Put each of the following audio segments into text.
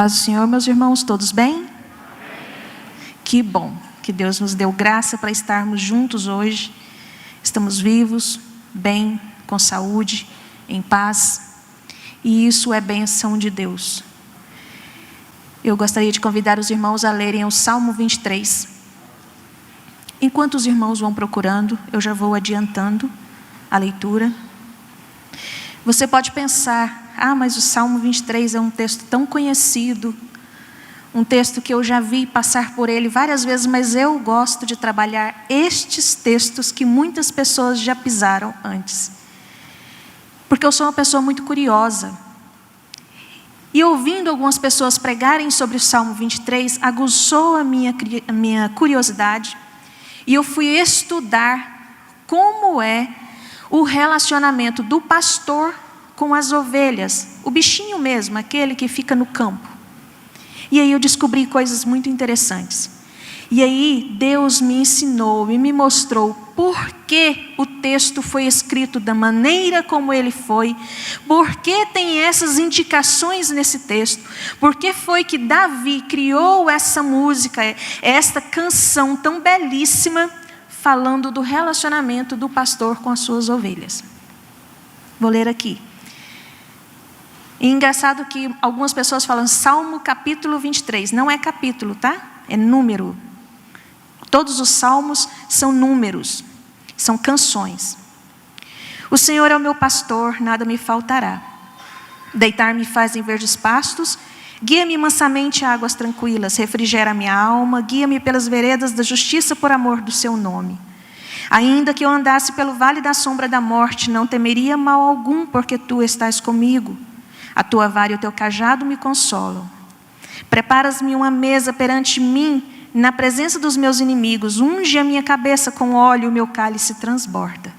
Paz do Senhor, meus irmãos, todos bem? Que bom que Deus nos deu graça para estarmos juntos hoje. Estamos vivos, bem, com saúde, em paz. E isso é bênção de Deus. Eu gostaria de convidar os irmãos a lerem o Salmo 23. Enquanto os irmãos vão procurando, eu já vou adiantando a leitura. Você pode pensar, mas o Salmo 23 é um texto tão conhecido, um texto que eu já vi passar por ele várias vezes, mas eu gosto de trabalhar estes textos que muitas pessoas já pisaram antes. Porque eu sou uma pessoa muito curiosa. E ouvindo algumas pessoas pregarem sobre o Salmo 23, aguçou a minha curiosidade. E eu fui estudar como é o relacionamento do pastor com as ovelhas. O bichinho mesmo, aquele que fica no campo. E aí eu descobri coisas muito interessantes. E aí Deus me ensinou e me mostrou por que o texto foi escrito da maneira como ele foi, por que tem essas indicações nesse texto, por que foi que Davi criou essa música, esta canção tão belíssima, falando do relacionamento do pastor com as suas ovelhas. Vou ler aqui. E engraçado que algumas pessoas falam Salmo capítulo 23. Não é capítulo, tá? É número. Todos os salmos são números. São canções. O Senhor é o meu pastor, nada me faltará. Deitar-me faz em verdes pastos. Guia-me mansamente a águas tranquilas. Refrigera minha alma. Guia-me pelas veredas da justiça por amor do seu nome. Ainda que eu andasse pelo vale da sombra da morte, não temeria mal algum, porque tu estás comigo. A tua vara e o teu cajado me consolam. Preparas-me uma mesa perante mim, na presença dos meus inimigos. Unge a minha cabeça com óleo, o meu cálice transborda.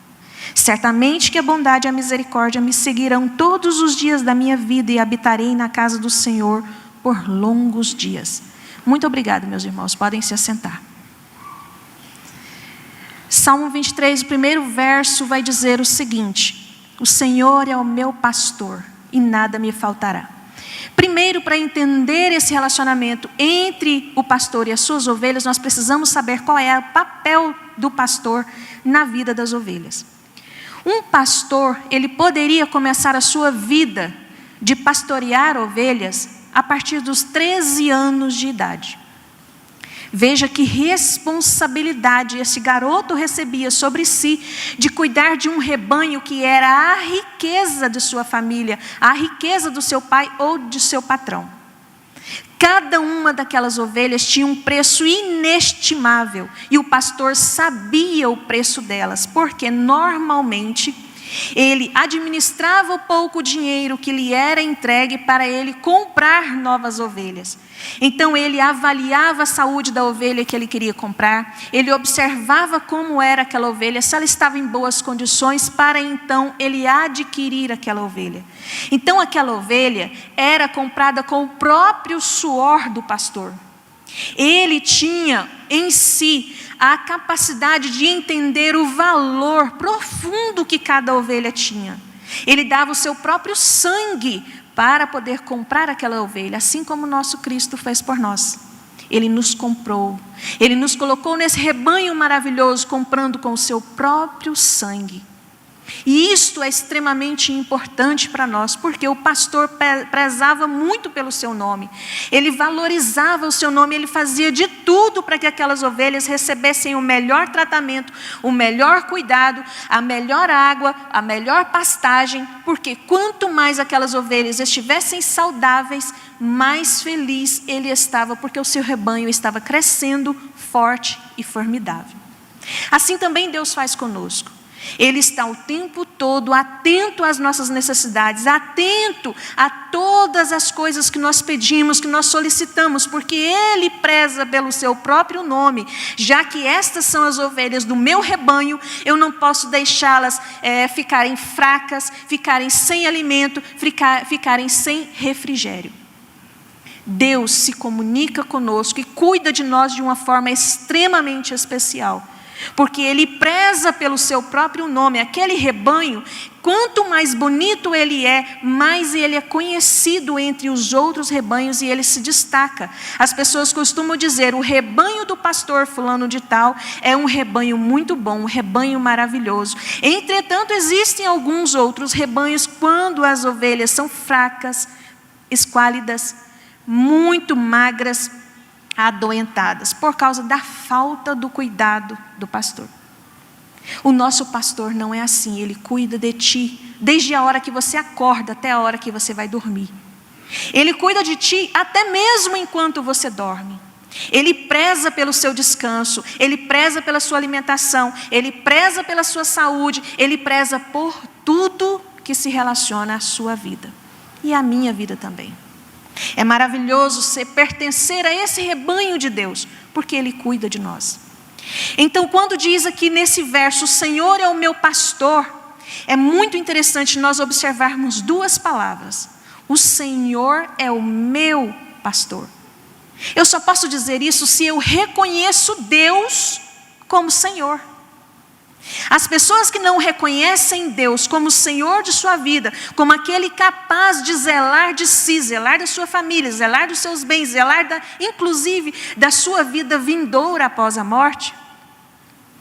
Certamente que a bondade e a misericórdia me seguirão todos os dias da minha vida e habitarei na casa do Senhor por longos dias. Muito obrigado, meus irmãos. Podem se assentar. Salmo 23, o primeiro verso vai dizer o seguinte: o Senhor é o meu pastor e nada me faltará. Primeiro, para entender esse relacionamento entre o pastor e as suas ovelhas, nós precisamos saber qual é o papel do pastor na vida das ovelhas. Um pastor, ele poderia começar a sua vida de pastorear ovelhas a partir dos 13 anos de idade. Veja que responsabilidade esse garoto recebia sobre si de cuidar de um rebanho que era a riqueza de sua família, a riqueza do seu pai ou de seu patrão. Cada uma daquelas ovelhas tinha um preço inestimável e o pastor sabia o preço delas, porque normalmente ele administrava o pouco dinheiro que lhe era entregue para ele comprar novas ovelhas. Então ele avaliava a saúde da ovelha que ele queria comprar, ele observava como era aquela ovelha, se ela estava em boas condições, para então ele adquirir aquela ovelha. Então aquela ovelha era comprada com o próprio suor do pastor. Ele tinha em si a capacidade de entender o valor profundo que cada ovelha tinha. Ele dava o seu próprio sangue para poder comprar aquela ovelha, assim como o nosso Cristo fez por nós. Ele nos comprou, ele nos colocou nesse rebanho maravilhoso, comprando com o seu próprio sangue. E isto é extremamente importante para nós, porque o pastor prezava muito pelo seu nome. Ele valorizava o seu nome, ele fazia de tudo para que aquelas ovelhas recebessem o melhor tratamento, o melhor cuidado, a melhor água, a melhor pastagem, porque quanto mais aquelas ovelhas estivessem saudáveis, mais feliz ele estava, porque o seu rebanho estava crescendo forte e formidável. Assim também Deus faz conosco. Ele está o tempo todo atento às nossas necessidades, atento a todas as coisas que nós pedimos, que nós solicitamos, porque Ele preza pelo seu próprio nome. Já que estas são as ovelhas do meu rebanho, eu não posso deixá-las ficarem fracas, ficarem sem alimento, ficarem sem refrigério. Deus se comunica conosco e cuida de nós de uma forma extremamente especial. porque Ele preza pelo seu próprio nome. Aquele rebanho, quanto mais bonito ele é, mais ele é conhecido entre os outros rebanhos e ele se destaca. As pessoas costumam dizer: o rebanho do pastor fulano de tal é um rebanho muito bom, um rebanho maravilhoso. Entretanto, existem alguns outros rebanhos quando as ovelhas são fracas, esquálidas, muito magras, adoentadas, por causa da falta do cuidado do pastor. O nosso pastor não é assim. Ele cuida de ti, desde a hora que você acorda até a hora que você vai dormir. Ele cuida de ti até mesmo enquanto você dorme. Ele preza pelo seu descanso, Ele preza pela sua alimentação, Ele preza pela sua saúde, Ele preza por tudo que se relaciona à sua vida e à minha vida também. É maravilhoso pertencer a esse rebanho de Deus, porque Ele cuida de nós. Então, quando diz aqui nesse verso, o Senhor é o meu pastor, é muito interessante nós observarmos duas palavras. O Senhor é o meu pastor. Eu só posso dizer isso se eu reconheço Deus como Senhor. As pessoas que não reconhecem Deus como Senhor de sua vida, como aquele capaz de zelar de si, zelar da sua família, zelar dos seus bens, zelar inclusive da sua vida vindoura após a morte,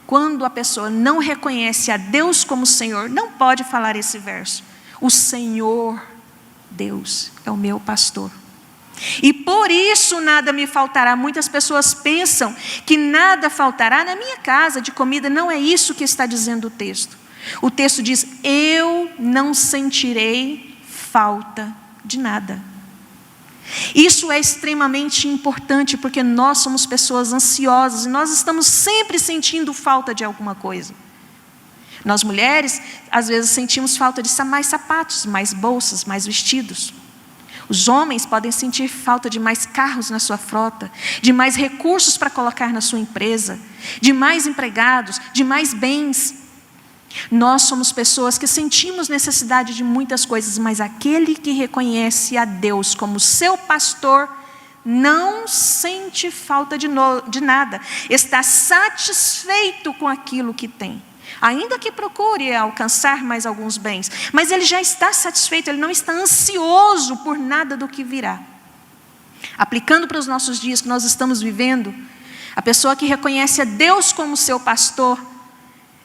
quando a pessoa não reconhece a Deus como Senhor, não pode falar esse verso: o Senhor Deus é o meu pastor, e por isso nada me faltará. Muitas pessoas pensam que nada faltará na minha casa de comida. Não é isso que está dizendo o texto. O texto diz: eu não sentirei falta de nada. Isso é extremamente importante, porque nós somos pessoas ansiosas e nós estamos sempre sentindo falta de alguma coisa. Nós mulheres, às vezes sentimos falta de mais sapatos, mais bolsas, mais vestidos. Os homens podem sentir falta de mais carros na sua frota, de mais recursos para colocar na sua empresa, de mais empregados, de mais bens. Nós somos pessoas que sentimos necessidade de muitas coisas, mas aquele que reconhece a Deus como seu pastor não sente falta de nada, está satisfeito com aquilo que tem. Ainda que procure alcançar mais alguns bens, mas ele já está satisfeito, ele não está ansioso por nada do que virá. Aplicando para os nossos dias que nós estamos vivendo, a pessoa que reconhece a Deus como seu pastor,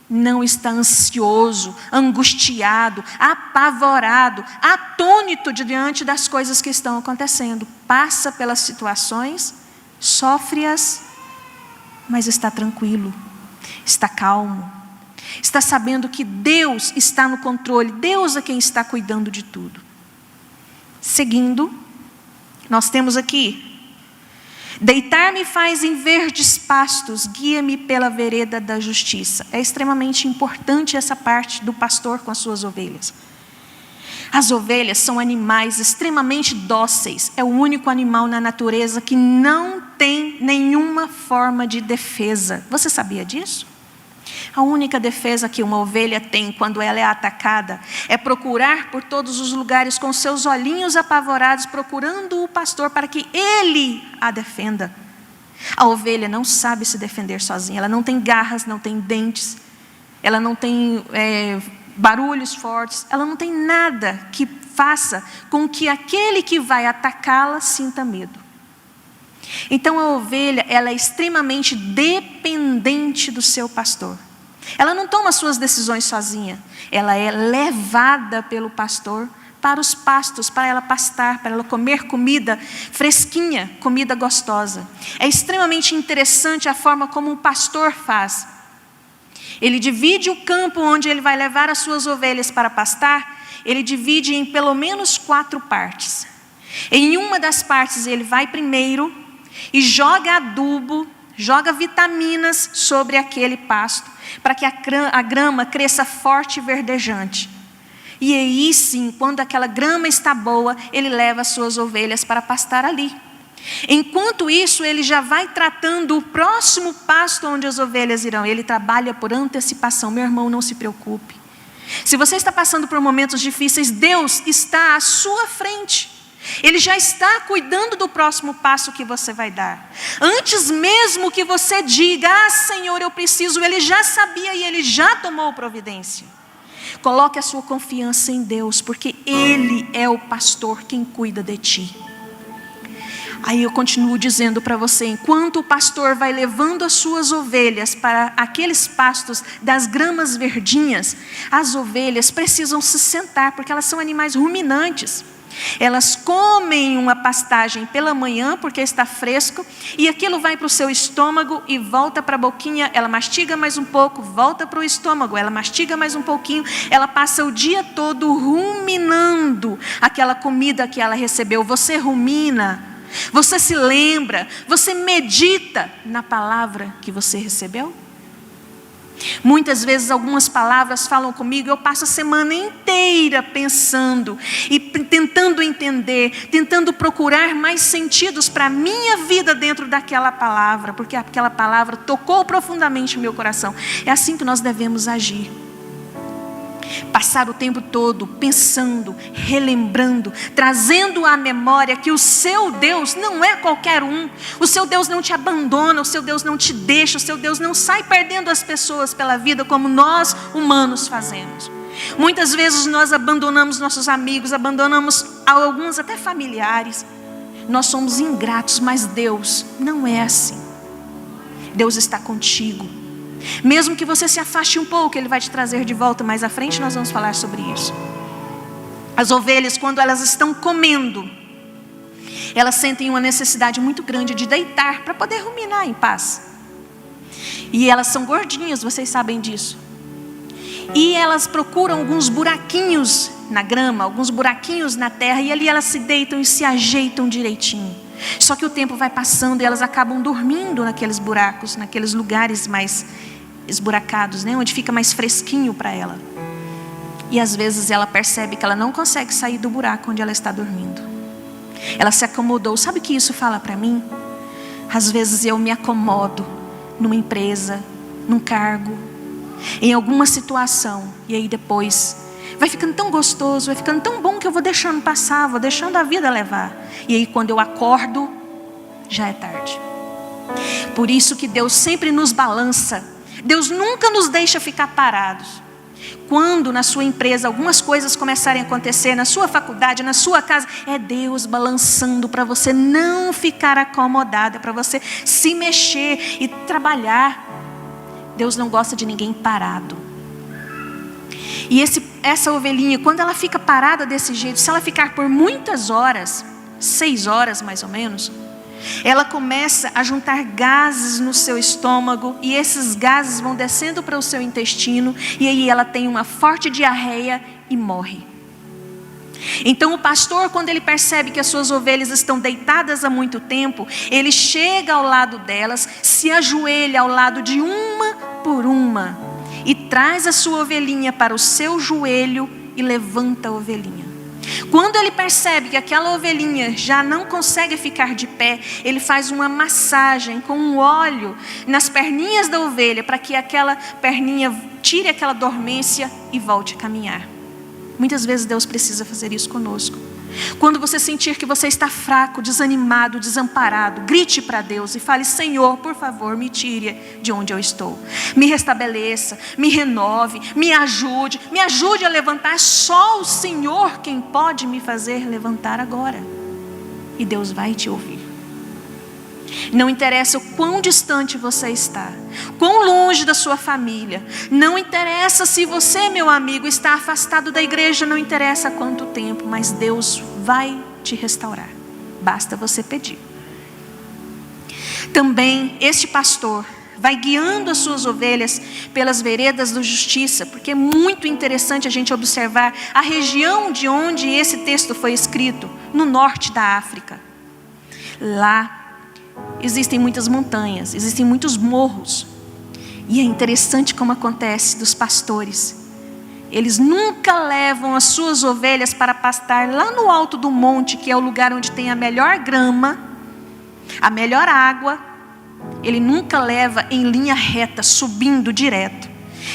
não está ansioso, angustiado, apavorado, atônito diante das coisas que estão acontecendo. Passa pelas situações, sofre-as, mas está tranquilo, está calmo. Está sabendo que Deus está no controle, Deus é quem está cuidando de tudo. Seguindo, nós temos aqui: deitar-me faz em verdes pastos, guia-me pela vereda da justiça. É extremamente importante essa parte do pastor com as suas ovelhas. As ovelhas são animais extremamente dóceis, é o único animal na natureza que não tem nenhuma forma de defesa. Você sabia disso? A única defesa que uma ovelha tem quando ela é atacada é procurar por todos os lugares com seus olhinhos apavorados, procurando o pastor para que ele a defenda. A ovelha não sabe se defender sozinha, ela não tem garras, não tem dentes, ela não tem barulhos fortes, ela não tem nada que faça com que aquele que vai atacá-la sinta medo. Então a ovelha, ela é extremamente dependente do seu pastor. Ela não toma suas decisões sozinha, ela é levada pelo pastor para os pastos, para ela pastar, para ela comer comida fresquinha, comida gostosa. É extremamente interessante a forma como o pastor faz. Ele divide o campo onde ele vai levar as suas ovelhas para pastar, ele divide em pelo menos 4 partes. Em uma das partes ele vai primeiro e joga adubo, joga vitaminas sobre aquele pasto, para que a grama cresça forte e verdejante. E aí sim, quando aquela grama está boa, ele leva as suas ovelhas para pastar ali. Enquanto isso, ele já vai tratando o próximo pasto onde as ovelhas irão. Ele trabalha por antecipação. Meu irmão, não se preocupe. Se você está passando por momentos difíceis, Deus está à sua frente. Ele já está cuidando do próximo passo que você vai dar. Antes mesmo que você diga, Senhor, eu preciso, Ele já sabia e Ele já tomou providência. Coloque a sua confiança em Deus, porque Ele é o pastor quem cuida de ti. Aí eu continuo dizendo para você, enquanto o pastor vai levando as suas ovelhas para aqueles pastos das gramas verdinhas, as ovelhas precisam se sentar, porque elas são animais ruminantes. Elas comem uma pastagem pela manhã, porque está fresco, e aquilo vai para o seu estômago e volta para a boquinha, ela mastiga mais um pouco, volta para o estômago, ela mastiga mais um pouquinho, ela passa o dia todo ruminando aquela comida que ela recebeu. Você rumina? Você se lembra? Você medita na palavra que você recebeu? Muitas vezes algumas palavras falam comigo, eu passo a semana inteira pensando e tentando entender, tentando procurar mais sentidos para a minha vida dentro daquela palavra, porque aquela palavra tocou profundamente o meu coração. É assim que nós devemos agir. Passar o tempo todo pensando, relembrando, trazendo à memória que o seu Deus não é qualquer um. O seu Deus não te abandona, o seu Deus não te deixa, o seu Deus não sai perdendo as pessoas pela vida como nós humanos fazemos. Muitas vezes nós abandonamos nossos amigos, abandonamos alguns até familiares. Nós somos ingratos, mas Deus não é assim. Deus está contigo. Mesmo que você se afaste um pouco, Ele vai te trazer de volta. Mais à frente nós vamos falar sobre isso. As ovelhas, quando elas estão comendo, elas sentem uma necessidade muito grande de deitar para poder ruminar em paz. E elas são gordinhas, vocês sabem disso. E elas procuram alguns buraquinhos na grama, alguns buraquinhos na terra, e ali elas se deitam e se ajeitam direitinho. Só que o tempo vai passando e elas acabam dormindo naqueles buracos, naqueles lugares mais esburacados, né? Onde fica mais fresquinho para ela. E às vezes ela percebe que ela não consegue sair do buraco onde ela está dormindo. Ela se acomodou. Sabe o que isso fala para mim? Às vezes eu me acomodo numa empresa, num cargo, em alguma situação, e aí depois vai ficando tão gostoso, vai ficando tão bom que eu vou deixando passar, vou deixando a vida levar. E aí quando eu acordo, já é tarde. Por isso que Deus sempre nos balança. Deus nunca nos deixa ficar parados. Quando na sua empresa algumas coisas começarem a acontecer, na sua faculdade, na sua casa, é Deus balançando para você não ficar acomodado, é para você se mexer e trabalhar. Deus não gosta de ninguém parado. E essa ovelhinha, quando ela fica parada desse jeito, se ela ficar por muitas horas, 6 horas mais ou menos, ela começa a juntar gases no seu estômago, e esses gases vão descendo para o seu intestino, e aí ela tem uma forte diarreia e morre. Então o pastor, quando ele percebe que as suas ovelhas estão deitadas há muito tempo, ele chega ao lado delas, se ajoelha ao lado de uma por uma, e traz a sua ovelhinha para o seu joelho e levanta a ovelhinha. Quando ele percebe que aquela ovelhinha já não consegue ficar de pé, ele faz uma massagem com um óleo nas perninhas da ovelha, para que aquela perninha tire aquela dormência e volte a caminhar. Muitas vezes Deus precisa fazer isso conosco. Quando você sentir que você está fraco, desanimado, desamparado, grite para Deus e fale: Senhor, por favor, me tire de onde eu estou. Me restabeleça, me renove, me ajude a levantar. Só o Senhor quem pode me fazer levantar agora. E Deus vai te ouvir. Não interessa o quão distante você está, quão longe da sua família. Não interessa se você, meu amigo, está afastado da igreja. Não interessa quanto tempo, mas Deus vai te restaurar. Basta você pedir. Também este pastor vai guiando as suas ovelhas pelas veredas da justiça, porque é muito interessante a gente observar a região de onde esse texto foi escrito, no norte da África. Lá existem muitas montanhas, existem muitos morros. E é interessante como acontece dos pastores. Eles nunca levam as suas ovelhas para pastar lá no alto do monte, que é o lugar onde tem a melhor grama, a melhor água. Ele nunca leva em linha reta, subindo direto.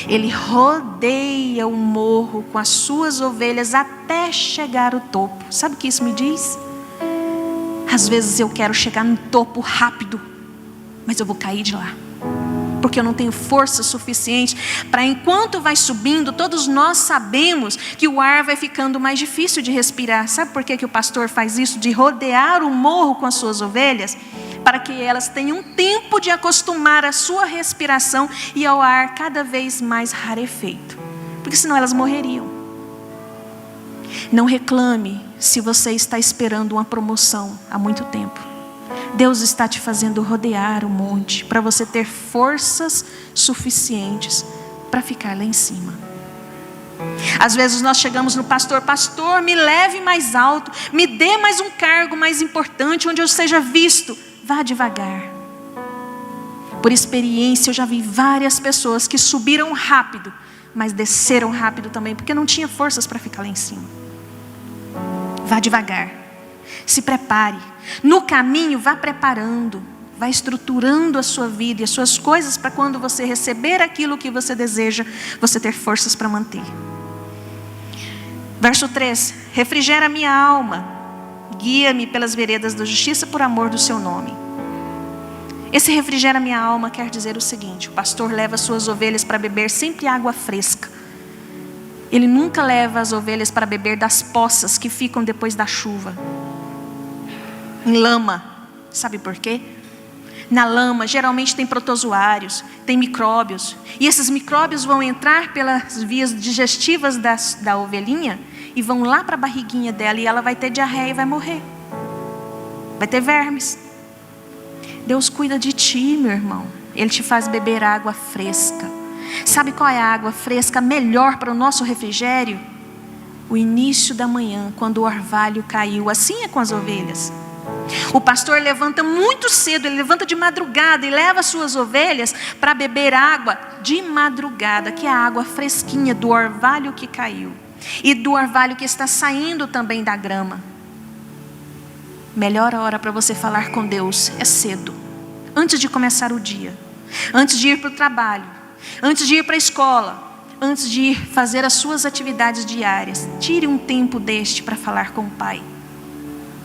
Ele rodeia o morro com as suas ovelhas até chegar ao topo. Sabe o que isso me diz? Às vezes eu quero chegar no topo rápido, mas eu vou cair de lá, porque eu não tenho força suficiente para, enquanto vai subindo, todos nós sabemos que o ar vai ficando mais difícil de respirar. Sabe por que o pastor faz isso? De rodear o morro com as suas ovelhas, para que elas tenham tempo de acostumar a sua respiração e ao ar cada vez mais rarefeito, porque senão elas morreriam. Não reclame se você está esperando uma promoção há muito tempo. Deus está te fazendo rodear o monte para você ter forças suficientes para ficar lá em cima. Às vezes nós chegamos no pastor: pastor, me leve mais alto, me dê mais um cargo mais importante, onde eu seja visto. Vá devagar. Por experiência, eu já vi várias pessoas que subiram rápido, mas desceram rápido também, porque não tinha forças para ficar lá em cima. Vá devagar. Se prepare. No caminho, vá preparando, vá estruturando a sua vida e as suas coisas, para quando você receber aquilo que você deseja, você ter forças para manter. Verso 3: refrigera minha alma, guia-me pelas veredas da justiça por amor do seu nome. Esse refrigera minha alma quer dizer o seguinte: o pastor leva as suas ovelhas para beber sempre água fresca. Ele nunca leva as ovelhas para beber das poças que ficam depois da chuva, em lama. Sabe por quê? Na lama geralmente tem protozoários, tem micróbios, e esses micróbios vão entrar pelas vias digestivas da ovelhinha e vão lá para a barriguinha dela, e ela vai ter diarreia e vai morrer, vai ter vermes. Deus cuida de ti, meu irmão. Ele te faz beber água fresca. Sabe qual é a água fresca melhor para o nosso refrigério? O início da manhã, quando o orvalho caiu. Assim é com as ovelhas. O pastor levanta muito cedo, ele levanta de madrugada e leva as suas ovelhas para beber água de madrugada, que é a água fresquinha do orvalho que caiu e do orvalho que está saindo também da grama. Melhor hora para você falar com Deus é cedo, antes de começar o dia, antes de ir para o trabalho, antes de ir para a escola, antes de ir fazer as suas atividades diárias. Tire um tempo deste para falar com o Pai.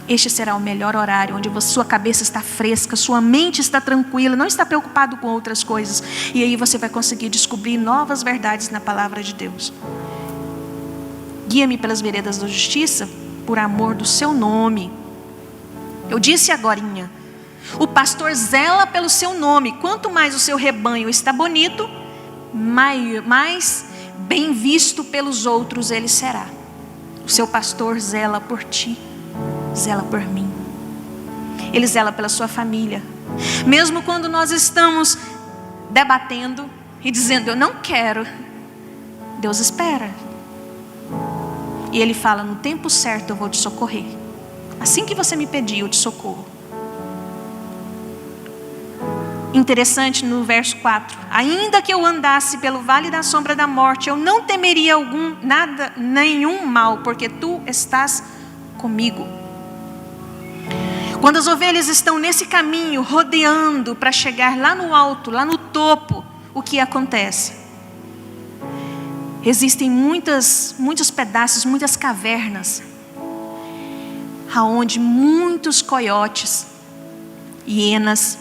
Este será o melhor horário, onde sua cabeça está fresca, sua mente está tranquila, não está preocupado com outras coisas. E aí você vai conseguir descobrir novas verdades na palavra de Deus. Guia-me pelas veredas da justiça, por amor do seu nome. Eu disse agorinha, o pastor zela pelo seu nome. Quanto mais o seu rebanho está bonito, mais bem visto pelos outros ele será. O seu pastor zela por ti, zela por mim. Ele zela pela sua família. Mesmo quando nós estamos debatendo e dizendo: eu não quero, Deus espera. E Ele fala: no tempo certo eu vou te socorrer. Assim que você me pedir, eu te socorro. Interessante no verso 4: ainda que eu andasse pelo vale da sombra da morte, eu não temeria nenhum mal, porque tu estás comigo. Quando as ovelhas estão nesse caminho, rodeando para chegar lá no alto, lá no topo, o que acontece? Existem muitos pedaços, muitas cavernas, aonde muitos coiotes, hienas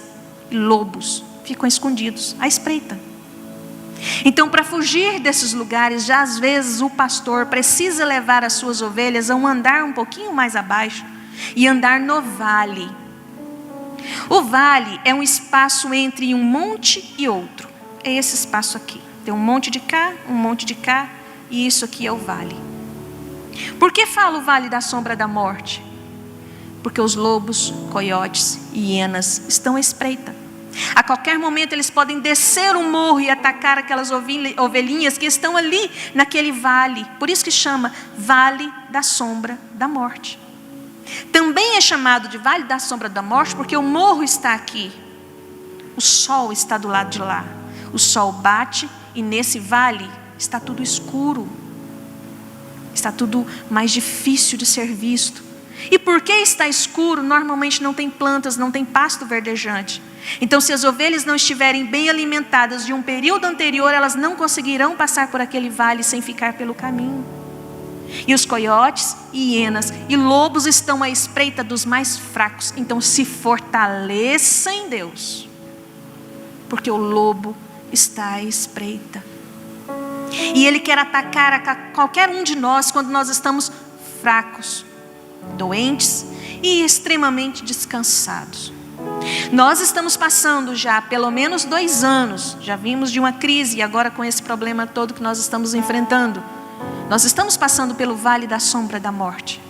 e lobos ficam escondidos à espreita. Então, para fugir desses lugares, já às vezes o pastor precisa levar as suas ovelhas a um andar um pouquinho mais abaixo e andar no vale. O vale é um espaço entre um monte e outro. É esse espaço aqui. Tem um monte de cá, e isso aqui é o vale. Por que fala o vale da sombra da morte? Porque os lobos, coiotes e hienas estão à espreita. A qualquer momento eles podem descer um morro e atacar aquelas ovelhinhas que estão ali naquele vale. Por isso que chama Vale da Sombra da Morte. Também é chamado de Vale da Sombra da Morte porque o morro está aqui. O sol está do lado de lá. O sol bate e nesse vale está tudo escuro. Está tudo mais difícil de ser visto. E porque está escuro, normalmente não tem plantas, não tem pasto verdejante. Então, se as ovelhas não estiverem bem alimentadas de um período anterior, elas não conseguirão passar por aquele vale sem ficar pelo caminho. E os coiotes e hienas e lobos estão à espreita dos mais fracos. Então se fortaleça em Deus, porque o lobo está à espreita. E ele quer atacar a qualquer um de nós quando nós estamos fracos, doentes e extremamente descansados. Nós estamos passando já pelo menos 2 anos, já vimos de uma crise, e agora com esse problema todo que nós estamos enfrentando, nós estamos passando pelo vale da sombra da morte.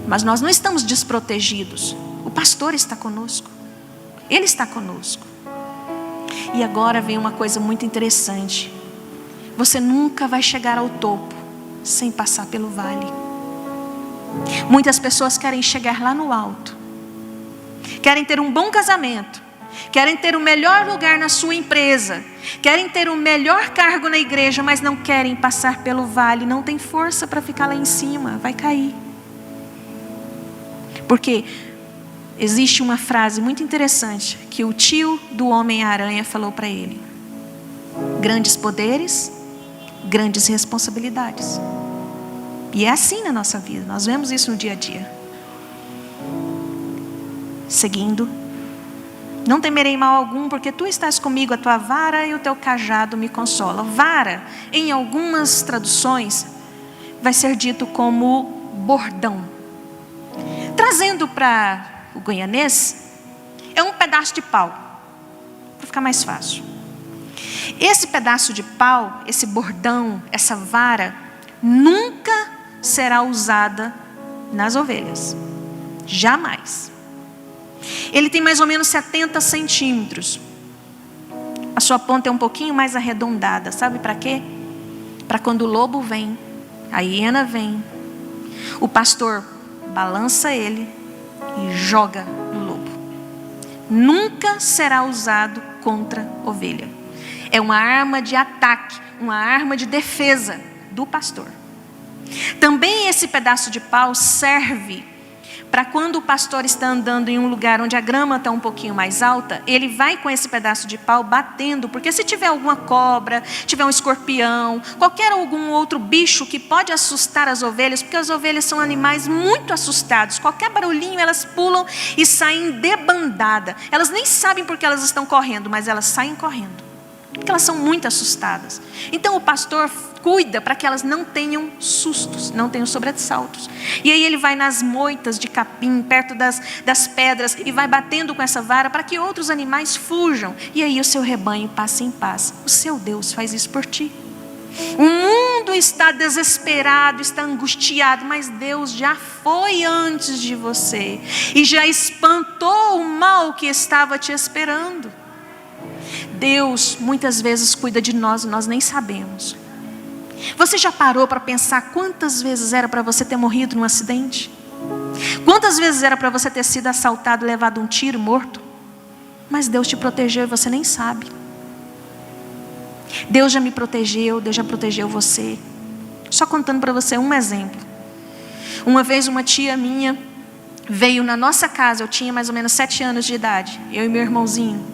Mas nós não estamos desprotegidos. O pastor está conosco. Ele está conosco. E agora vem uma coisa muito interessante. Você nunca vai chegar ao topo sem passar pelo vale. Muitas pessoas querem chegar lá no alto. Querem ter um bom casamento. Querem ter o melhor lugar na sua empresa. Querem ter o melhor cargo na igreja, mas não querem passar pelo vale. Não tem força para ficar lá em cima. Vai cair. Porque existe uma frase muito interessante que o tio do Homem-Aranha falou para ele: grandes poderes, grandes responsabilidades. E é assim na nossa vida. Nós vemos isso no dia a dia. Seguindo: não temerei mal algum, porque tu estás comigo, a tua vara e o teu cajado me consolam. Vara, em algumas traduções, vai ser dito como bordão. Trazendo para o goianês, é um pedaço de pau, para ficar mais fácil. Esse pedaço de pau, esse bordão, essa vara, nunca será usada nas ovelhas. Jamais. Ele tem mais ou menos 70 centímetros. A sua ponta é um pouquinho mais arredondada. Sabe para quê? Para quando o lobo vem, a hiena vem, o pastor balança ele e joga no lobo. Nunca será usado contra a ovelha. É uma arma de ataque, uma arma de defesa do pastor. Também esse pedaço de pau serve para quando o pastor está andando em um lugar onde a grama está um pouquinho mais alta, ele vai com esse pedaço de pau batendo, porque se tiver alguma cobra, tiver um escorpião, algum outro bicho que pode assustar as ovelhas, porque as ovelhas são animais muito assustados, qualquer barulhinho elas pulam e saem debandada. Elas nem sabem porque elas estão correndo, mas elas saem correndo, porque elas são muito assustadas. Então o pastor cuida para que elas não tenham sustos, não tenham sobressaltos. E aí ele vai nas moitas de capim, perto das pedras, e vai batendo com essa vara para que outros animais fujam. E aí o seu rebanho passa em paz. O seu Deus faz isso por ti. O mundo está desesperado, está angustiado, mas Deus já foi antes de você e já espantou o mal que estava te esperando. Deus muitas vezes cuida de nós e nós nem sabemos. Você já parou para pensar quantas vezes era para você ter morrido num acidente? Quantas vezes era para você ter sido assaltado, levado um tiro, morto? Mas Deus te protegeu e você nem sabe. Deus já me protegeu, Deus já protegeu você. Só contando para você um exemplo. Uma vez uma tia minha veio na nossa casa, eu tinha mais ou menos 7 anos de idade, eu e meu irmãozinho.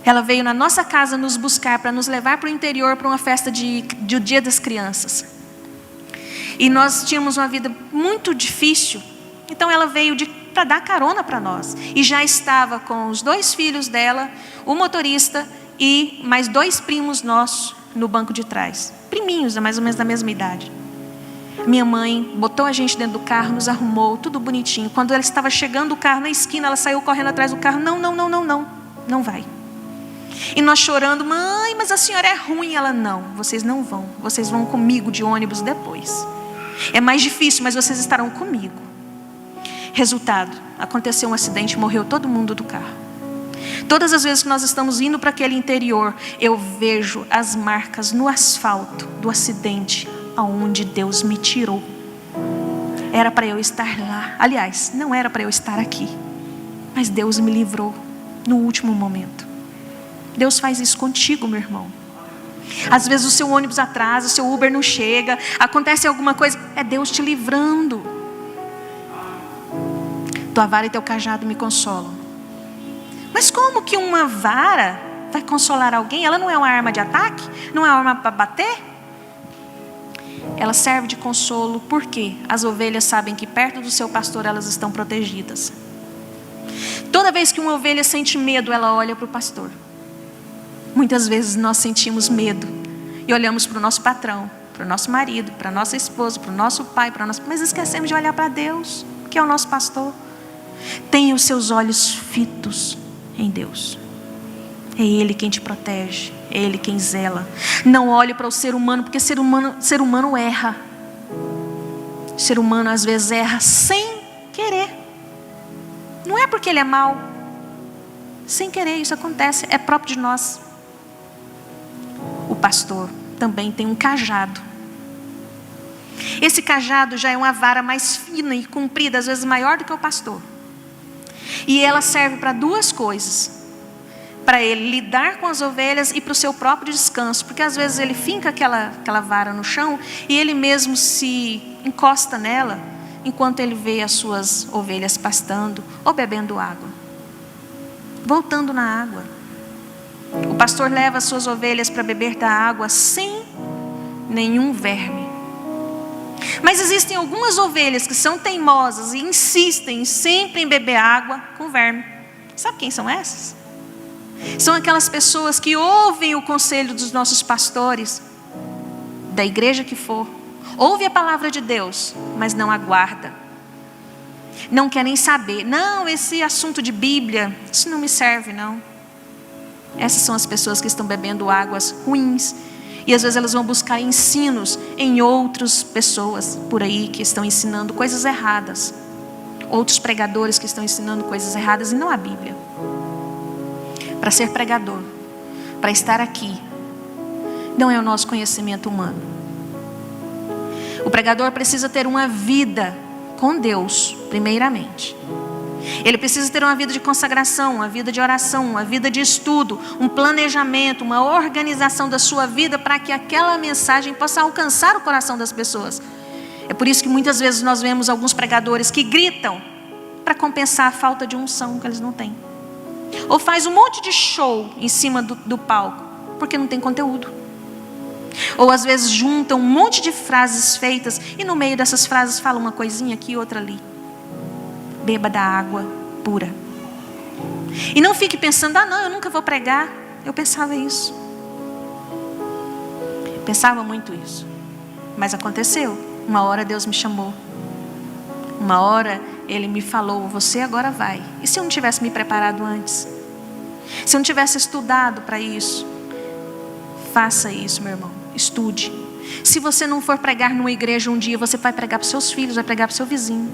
Ela veio na nossa casa nos buscar para nos levar para o interior para uma festa do Dia das Crianças. E nós tínhamos uma vida muito difícil. Então ela veio para dar carona para nós. E já estava com os 2 filhos dela, o motorista e mais 2 primos nossos no banco de trás. Priminhos, mais ou menos da mesma idade. Minha mãe botou a gente dentro do carro, nos arrumou, tudo bonitinho. Quando ela estava chegando o carro na esquina, ela saiu correndo atrás do carro. Não vai. E nós chorando: mãe, mas a senhora é ruim. Ela: não, vocês não vão. Vocês vão comigo de ônibus depois. É mais difícil, mas vocês estarão comigo. Resultado, aconteceu um acidente, morreu todo mundo do carro. Todas as vezes que nós estamos indo para aquele interior, eu vejo as marcas no asfalto do acidente aonde Deus me tirou. Era para eu estar lá. Aliás, não era para eu estar aqui, mas Deus me livrou no último momento. Deus faz isso contigo, meu irmão. Às vezes o seu ônibus atrasa, o seu Uber não chega, acontece alguma coisa, é Deus te livrando. Tua vara e teu cajado me consolam. Mas como que uma vara vai consolar alguém? Ela não é uma arma de ataque? Não é uma arma para bater? ela serve de consolo porque as ovelhas sabem que perto do seu pastor elas estão protegidas. Toda vez que uma ovelha sente medo, ela olha para o pastor. Muitas vezes nós sentimos medo e olhamos para o nosso patrão, para o nosso marido, para a nossa esposa, para o nosso pai, mas esquecemos de olhar para Deus, que é o nosso pastor. Tenha os seus olhos fitos em Deus. É Ele quem te protege, é Ele quem zela. Não olhe para o ser humano, porque ser humano erra. O ser humano às vezes erra sem querer. Não é porque ele é mau. Sem querer, isso acontece, é próprio de nós. O pastor também tem um cajado. Esse cajado já é uma vara mais fina e comprida, às vezes maior do que o pastor. E ela serve para duas coisas. Para ele lidar com as ovelhas e para o seu próprio descanso. Porque às vezes ele finca aquela vara no chão e ele mesmo se encosta nela enquanto ele vê as suas ovelhas pastando ou bebendo água. Voltando na água. O pastor leva as suas ovelhas para beber da água sem nenhum verme. Mas existem algumas ovelhas que são teimosas e insistem sempre em beber água com verme. Sabe quem são essas? São aquelas pessoas que ouvem o conselho dos nossos pastores, da igreja que for, ouve a palavra de Deus, mas não aguarda. Não quer nem saber. Não, esse assunto de Bíblia, isso não me serve não. Essas são as pessoas que estão bebendo águas ruins. E às vezes elas vão buscar ensinos em outras pessoas por aí que estão ensinando coisas erradas. Outros pregadores que estão ensinando coisas erradas e não a Bíblia. Para ser pregador, para estar aqui, não é o nosso conhecimento humano. O pregador precisa ter uma vida com Deus, primeiramente. Ele precisa ter uma vida de consagração, uma vida de oração, uma vida de estudo, um planejamento, uma organização da sua vida para que aquela mensagem possa alcançar o coração das pessoas. É por isso que muitas vezes nós vemos alguns pregadores que gritam para compensar a falta de unção que eles não têm. Ou faz um monte de show em cima do palco, porque não tem conteúdo. Ou às vezes juntam um monte de frases feitas e no meio dessas frases fala uma coisinha aqui e outra ali. Beba da água pura. E não fique pensando, não, eu nunca vou pregar. Eu pensava isso. Eu pensava muito isso. Mas aconteceu. Uma hora Deus me chamou. Uma hora Ele me falou, você agora vai. E se eu não tivesse me preparado antes? Se eu não tivesse estudado para isso? Faça isso, meu irmão. Estude. Se você não for pregar numa igreja um dia, você vai pregar para os seus filhos, vai pregar para o seu vizinho.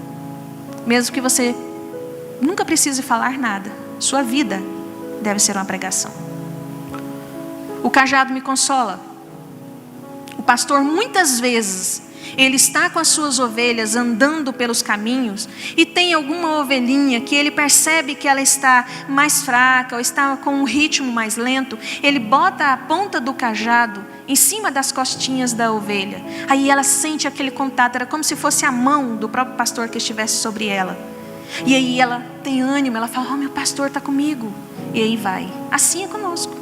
Mesmo que você nunca precise falar nada. Sua vida deve ser uma pregação. O cajado me consola. O pastor muitas vezes, ele está com as suas ovelhas andando pelos caminhos e tem alguma ovelhinha que ele percebe que ela está mais fraca ou está com um ritmo mais lento. Ele bota a ponta do cajado em cima das costinhas da ovelha. Aí ela sente aquele contato, era como se fosse a mão do próprio pastor que estivesse sobre ela. E aí ela tem ânimo, ela fala, meu pastor está comigo. E aí vai. Assim é conosco.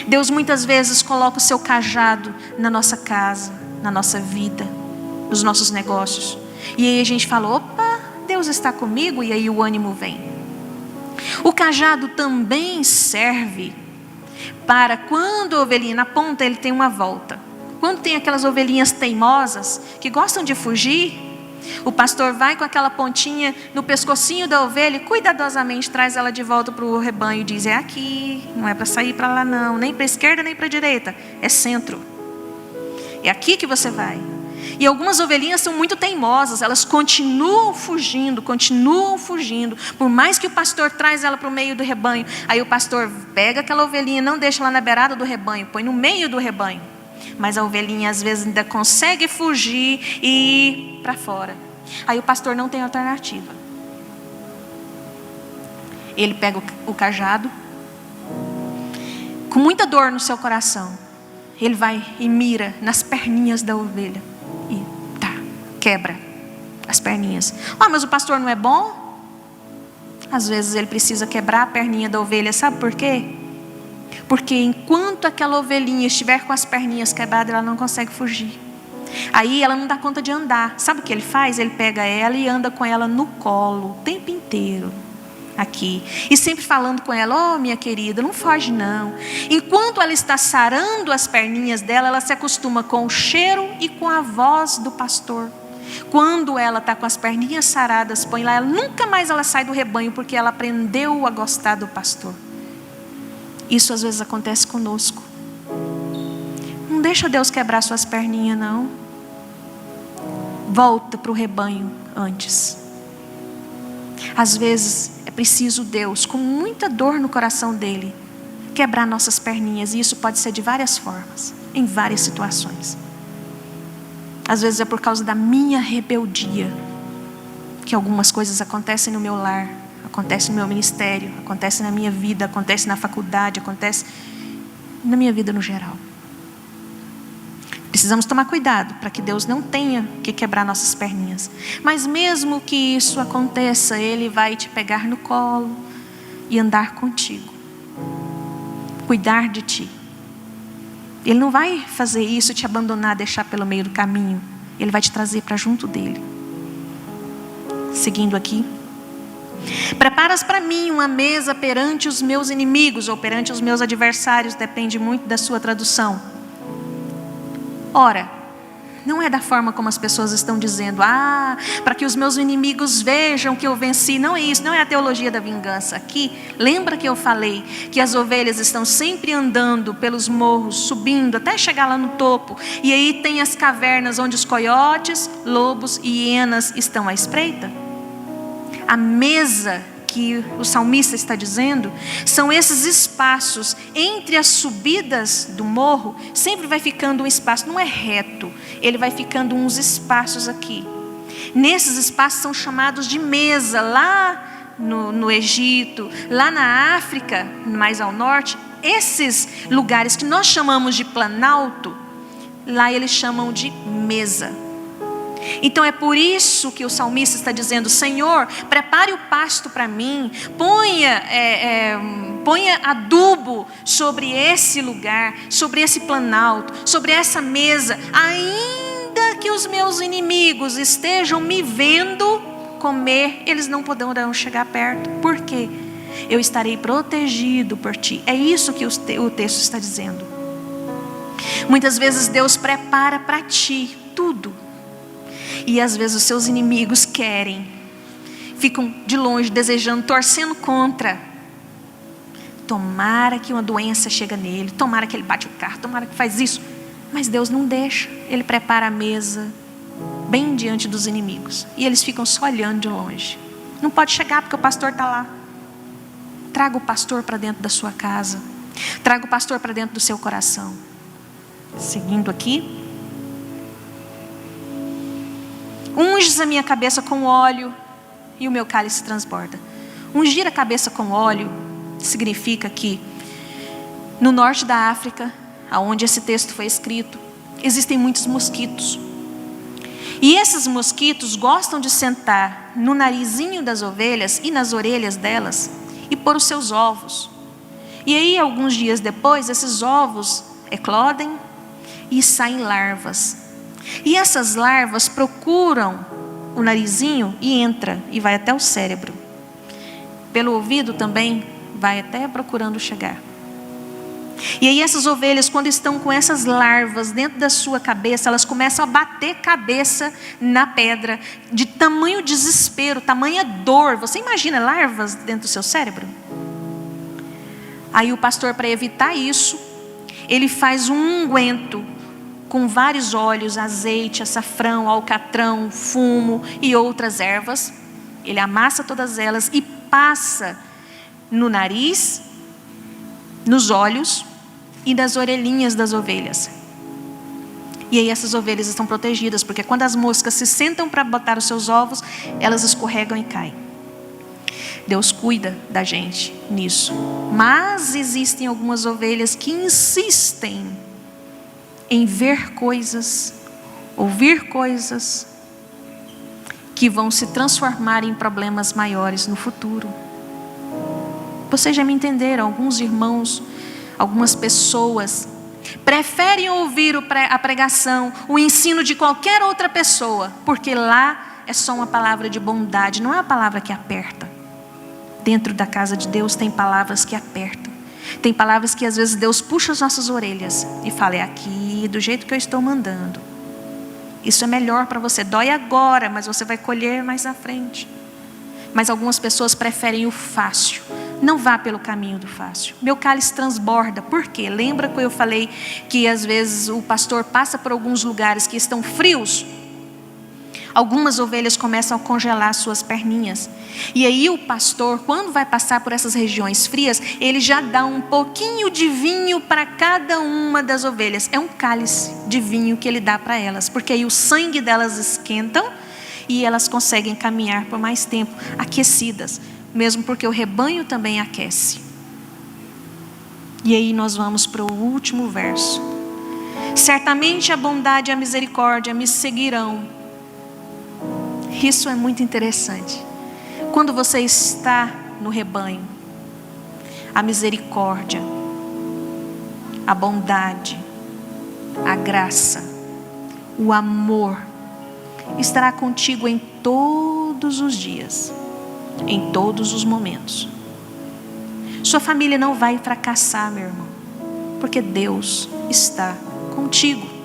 Deus muitas vezes coloca o seu cajado na nossa casa, na nossa vida, nos nossos negócios. E aí a gente fala, opa, Deus está comigo, e aí o ânimo vem. O cajado também serve para quando a ovelhinha, na ponta ele tem uma volta. Quando tem aquelas ovelhinhas teimosas, que gostam de fugir, o pastor vai com aquela pontinha no pescocinho da ovelha e cuidadosamente traz ela de volta para o rebanho e diz, é aqui, não é para sair para lá não, nem para a esquerda nem para a direita, é centro. É aqui que você vai. E algumas ovelhinhas são muito teimosas, elas continuam fugindo, por mais que o pastor traz ela para o meio do rebanho. Aí o pastor pega aquela ovelhinha, não deixa ela na beirada do rebanho, põe no meio do rebanho. Mas a ovelhinha às vezes ainda consegue fugir e ir para fora. Aí o pastor não tem alternativa. Ele pega o cajado, com muita dor no seu coração, ele vai e mira nas perninhas da ovelha. E quebra as perninhas. Mas o pastor não é bom? Às vezes ele precisa quebrar a perninha da ovelha. Sabe por quê? Porque enquanto aquela ovelhinha estiver com as perninhas quebradas, ela não consegue fugir. Aí ela não dá conta de andar. Sabe o que ele faz? Ele pega ela e anda com ela no colo o tempo inteiro. Aqui. E sempre falando com ela: oh, minha querida, não foge não. Enquanto ela está sarando as perninhas dela, ela se acostuma com o cheiro e com a voz do pastor. Quando ela está com as perninhas saradas, põe lá, nunca mais ela sai do rebanho, porque ela aprendeu a gostar do pastor. Isso às vezes acontece conosco. Não deixa Deus quebrar suas perninhas não. Volta para o rebanho antes. Às vezes é preciso Deus, com muita dor no coração dele, quebrar nossas perninhas. E isso pode ser de várias formas, em várias situações. Às vezes é por causa da minha rebeldia que algumas coisas acontecem no meu lar, acontecem no meu ministério, acontecem na minha vida, acontecem na faculdade, acontecem na minha vida no geral. Precisamos tomar cuidado para que Deus não tenha que quebrar nossas perninhas. Mas mesmo que isso aconteça, Ele vai te pegar no colo e andar contigo, cuidar de ti. Ele não vai fazer isso, te abandonar, deixar pelo meio do caminho. Ele vai te trazer para junto dele. Seguindo aqui. Preparas para mim uma mesa perante os meus inimigos, ou perante os meus adversários, depende muito da sua tradução. Ora, não é da forma como as pessoas estão dizendo: para que os meus inimigos vejam que eu venci. Não é isso, não é a teologia da vingança. Aqui, lembra que eu falei que as ovelhas estão sempre andando pelos morros, subindo até chegar lá no topo. E aí tem as cavernas onde os coiotes, lobos e hienas estão à espreita. A mesa que o salmista está dizendo são esses espaços entre as subidas do morro. Sempre vai ficando um espaço, não é reto, ele vai ficando uns espaços aqui. Nesses espaços são chamados de mesa. Lá no Egito, lá na África, mais ao norte, esses lugares que nós chamamos de planalto, lá eles chamam de mesa. Então é por isso que o salmista está dizendo: Senhor, prepare o pasto para mim, ponha adubo sobre esse lugar, sobre esse planalto, sobre essa mesa, ainda que os meus inimigos estejam me vendo comer, eles não poderão chegar perto. Por quê? Eu estarei protegido por ti. É isso que o texto está dizendo. Muitas vezes Deus prepara para ti tudo. E às vezes os seus inimigos querem, ficam de longe desejando, torcendo contra. Tomara que uma doença chega nele, tomara que ele bate o carro, tomara que faz isso. Mas Deus não deixa, Ele prepara a mesa bem diante dos inimigos. E eles ficam só olhando de longe. Não pode chegar porque o pastor está lá. Traga o pastor para dentro da sua casa. Traga o pastor para dentro do seu coração. Seguindo aqui. Unges a minha cabeça com óleo e o meu cálice transborda. Ungir a cabeça com óleo significa que no norte da África, aonde esse texto foi escrito, existem muitos mosquitos. E esses mosquitos gostam de sentar no narizinho das ovelhas e nas orelhas delas e pôr os seus ovos. E aí, alguns dias depois, esses ovos eclodem e saem larvas. E essas larvas procuram o narizinho e entra e vai até o cérebro. Pelo ouvido também vai até procurando chegar. E aí essas ovelhas, quando estão com essas larvas dentro da sua cabeça, elas começam a bater cabeça na pedra, de tamanho desespero, tamanha dor. Você imagina larvas dentro do seu cérebro? Aí o pastor, para evitar isso, ele faz um unguento com vários óleos, azeite, açafrão, alcatrão, fumo e outras ervas. Ele amassa todas elas e passa no nariz, nos olhos e nas orelhinhas das ovelhas. E aí essas ovelhas estão protegidas, porque quando as moscas se sentam para botar os seus ovos, elas escorregam e caem. Deus cuida da gente nisso. Mas existem algumas ovelhas que insistem em ver coisas, ouvir coisas que vão se transformar em problemas maiores no futuro. Vocês já me entenderam? Alguns irmãos, algumas pessoas preferem ouvir a pregação, o ensino de qualquer outra pessoa, porque lá é só uma palavra de bondade, não é uma palavra que aperta. Dentro da casa de Deus tem palavras que apertam. Tem palavras que às vezes Deus puxa as nossas orelhas e fala: é aqui, do jeito que eu estou mandando. Isso é melhor para você. Dói agora, mas você vai colher mais à frente. Mas algumas pessoas preferem o fácil. Não vá pelo caminho do fácil. Meu cálice transborda. Por quê? Lembra que eu falei que às vezes o pastor passa por alguns lugares que estão frios? Algumas ovelhas começam a congelar suas perninhas. E aí o pastor, quando vai passar por essas regiões frias, ele já dá um pouquinho de vinho para cada uma das ovelhas. É um cálice de vinho que ele dá para elas, porque aí o sangue delas esquentam e elas conseguem caminhar por mais tempo, aquecidas, mesmo porque o rebanho também aquece. E aí nós vamos para o último verso. Certamente a bondade e a misericórdia me seguirão. Isso é muito interessante. Quando você está no rebanho, a misericórdia, a bondade, a graça, o amor estará contigo em todos os dias, em todos os momentos. Sua família não vai fracassar, meu irmão, porque Deus está contigo.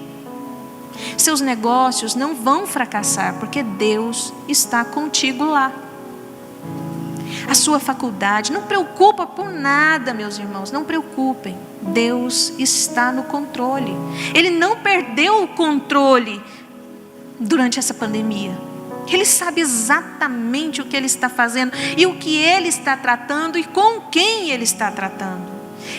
Seus negócios não vão fracassar, porque Deus está contigo lá. A sua faculdade, não preocupa por nada, meus irmãos, não preocupem. Deus está no controle. Ele não perdeu o controle durante essa pandemia. Ele sabe exatamente o que Ele está fazendo e o que Ele está tratando e com quem Ele está tratando.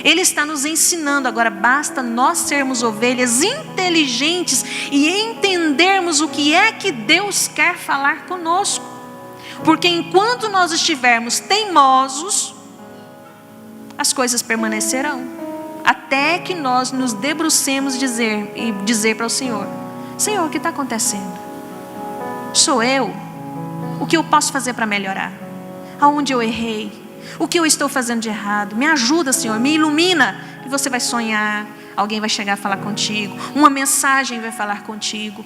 Ele está nos ensinando. Agora basta nós sermos ovelhas inteligentes e entendermos o que é que Deus quer falar conosco. Porque enquanto nós estivermos teimosos, as coisas permanecerão. Até que nós nos debrucemos e dizer para o Senhor: Senhor, o que está acontecendo? Sou eu? O que eu posso fazer para melhorar? Aonde eu errei? O que eu estou fazendo de errado? Me ajuda, Senhor, me ilumina. E você vai sonhar, alguém vai chegar a falar contigo, uma mensagem vai falar contigo.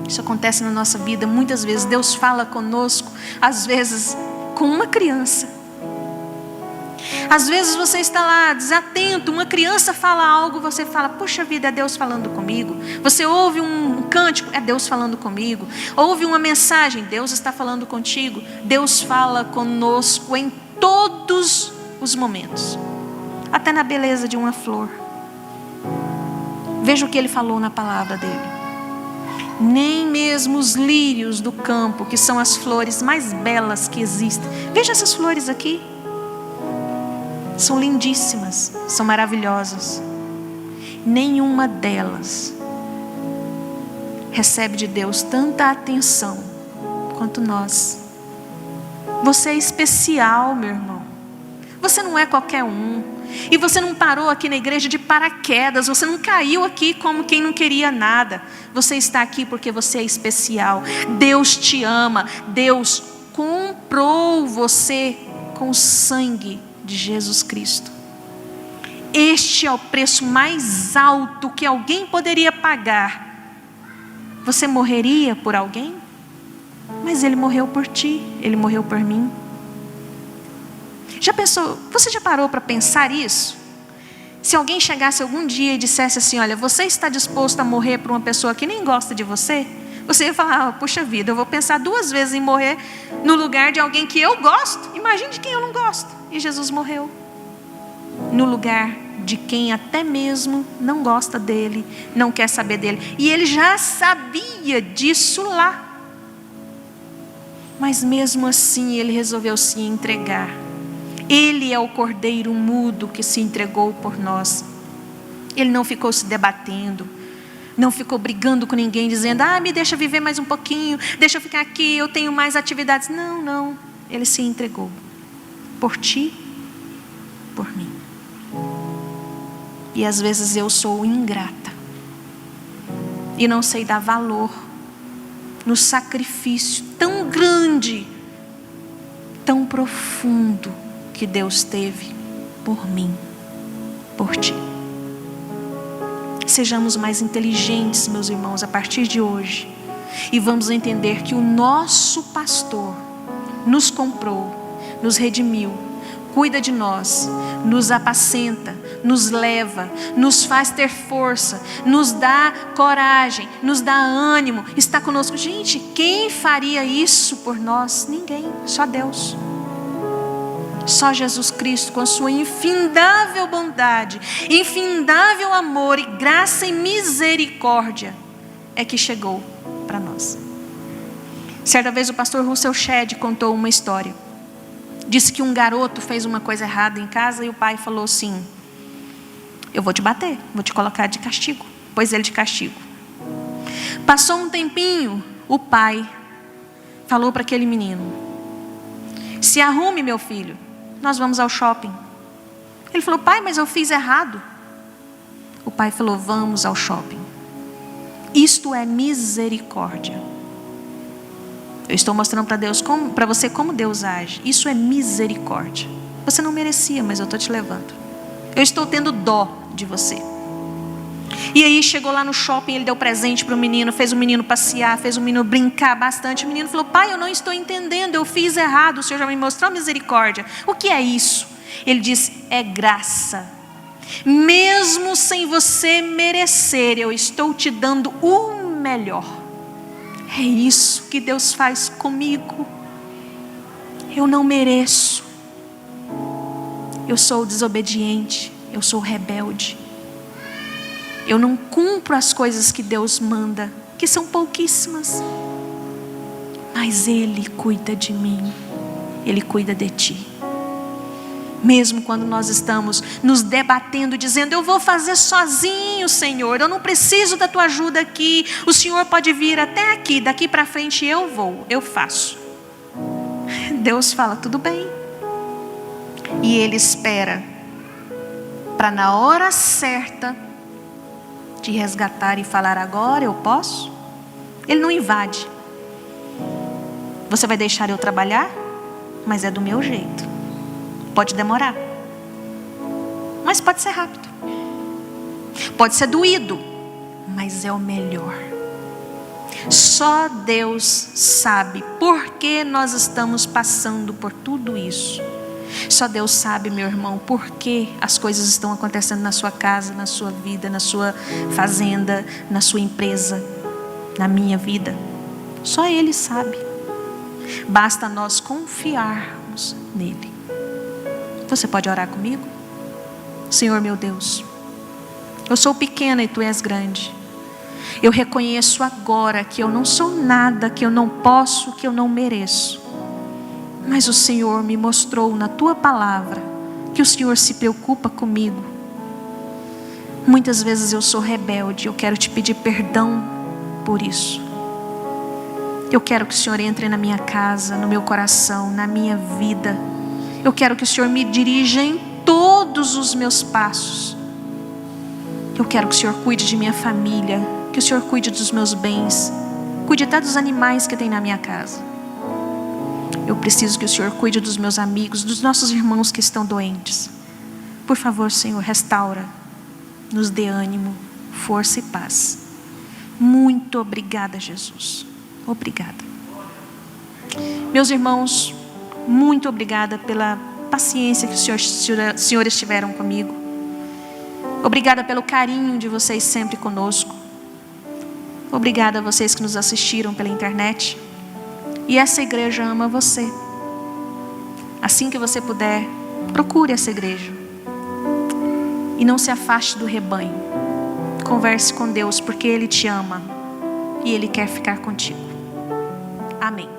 Isso acontece na nossa vida muitas vezes. Deus fala conosco, às vezes com uma criança. Às vezes você está lá desatento, uma criança fala algo, você fala: puxa vida, é Deus falando comigo. Você ouve um cântico, é Deus falando comigo. Ouve uma mensagem, Deus está falando contigo. Deus fala conosco em todos os momentos, até na beleza de uma flor. Veja o que Ele falou na palavra dele: nem mesmo os lírios do campo, que são as flores mais belas que existem. Veja essas flores aqui, são lindíssimas, são maravilhosas. Nenhuma delas recebe de Deus tanta atenção quanto nós. Você é especial, meu irmão. Você não é qualquer um. E você não parou aqui na igreja de paraquedas. Você não caiu aqui como quem não queria nada. Você está aqui porque você é especial. Deus te ama. Deus comprou você com o sangue de Jesus Cristo. Este é o preço mais alto que alguém poderia pagar. Você morreria por alguém? Mas Ele morreu por ti, Ele morreu por mim. Já pensou, você já parou para pensar isso? Se alguém chegasse algum dia e dissesse assim: olha, você está disposto a morrer por uma pessoa que nem gosta de você? Você ia falar: puxa vida, eu vou pensar 2 vezes em morrer no lugar de alguém que eu gosto. Imagine de quem eu não gosto. E Jesus morreu no lugar de quem até mesmo não gosta dele, não quer saber dele. E Ele já sabia disso lá. Mas mesmo assim Ele resolveu se entregar. Ele é o cordeiro mudo que se entregou por nós. Ele não ficou se debatendo, não ficou brigando com ninguém, dizendo: me deixa viver mais um pouquinho, deixa eu ficar aqui, eu tenho mais atividades. Não, Ele se entregou por ti, por mim. E às vezes eu sou ingrata e não sei dar valor no sacrifício tão grande, tão profundo que Deus teve por mim, por ti. Sejamos mais inteligentes, meus irmãos, a partir de hoje. E vamos entender que o nosso pastor nos comprou, nos redimiu, cuida de nós, nos apacenta, nos leva, nos faz ter força, nos dá coragem, nos dá ânimo, está conosco. Gente, quem faria isso por nós? Ninguém, só Deus. Só Jesus Cristo, com a sua infindável bondade, infindável amor e graça e misericórdia, é que chegou para nós. Certa vez o pastor Russell Shedd contou uma história. Disse que um garoto fez uma coisa errada em casa e o pai falou assim: eu vou te bater, vou te colocar de castigo. Pôs ele de castigo. Passou um tempinho, o pai falou para aquele menino: se arrume, meu filho, nós vamos ao shopping. Ele falou: pai, mas eu fiz errado. O pai falou: vamos ao shopping. Isto é misericórdia. Eu estou mostrando para você como Deus age. Isso é misericórdia. Você não merecia, mas eu estou te levando. Eu estou tendo dó de você. E aí chegou lá no shopping, ele deu presente para o menino, fez o menino passear, fez o menino brincar bastante. O menino falou: pai, eu não estou entendendo, eu fiz errado, o Senhor já me mostrou misericórdia. O que é isso? Ele disse: é graça. Mesmo sem você merecer, eu estou te dando o melhor. É isso que Deus faz comigo. Eu não mereço. Eu sou desobediente, eu sou rebelde. Eu não cumpro as coisas que Deus manda, que são pouquíssimas. Mas Ele cuida de mim, Ele cuida de ti. Mesmo quando nós estamos nos debatendo, dizendo: eu vou fazer sozinho, Senhor, eu não preciso da tua ajuda aqui, o Senhor pode vir até aqui, daqui para frente eu vou, eu faço. Deus fala: tudo bem. E Ele espera para na hora certa te resgatar e falar: agora eu posso. Ele não invade. Você vai deixar eu trabalhar? Mas é do meu jeito. Pode demorar, mas pode ser rápido. Pode ser doído, mas é o melhor. Só Deus sabe por que nós estamos passando por tudo isso. Só Deus sabe, meu irmão, por que as coisas estão acontecendo na sua casa, na sua vida, na sua fazenda, na sua empresa, na minha vida. Só Ele sabe. Basta nós confiarmos nele. Você pode orar comigo? Senhor meu Deus, eu sou pequena e Tu és grande. Eu reconheço agora que eu não sou nada, que eu não posso, que eu não mereço. Mas o Senhor me mostrou na Tua palavra que o Senhor se preocupa comigo. Muitas vezes eu sou rebelde, eu quero Te pedir perdão por isso. Eu quero que o Senhor entre na minha casa, no meu coração, na minha vida. Eu quero que o Senhor me dirija em todos os meus passos. Eu quero que o Senhor cuide de minha família, que o Senhor cuide dos meus bens, cuide até dos animais que tem na minha casa. Eu preciso que o Senhor cuide dos meus amigos, dos nossos irmãos que estão doentes. Por favor, Senhor, restaura, nos dê ânimo, força e paz. Muito obrigada, Jesus. Obrigada. Meus irmãos, muito obrigada pela paciência que os senhores tiveram comigo. Obrigada pelo carinho de vocês sempre conosco. Obrigada a vocês que nos assistiram pela internet. E essa igreja ama você. Assim que você puder, procure essa igreja. E não se afaste do rebanho. Converse com Deus, porque Ele te ama. E Ele quer ficar contigo. Amém.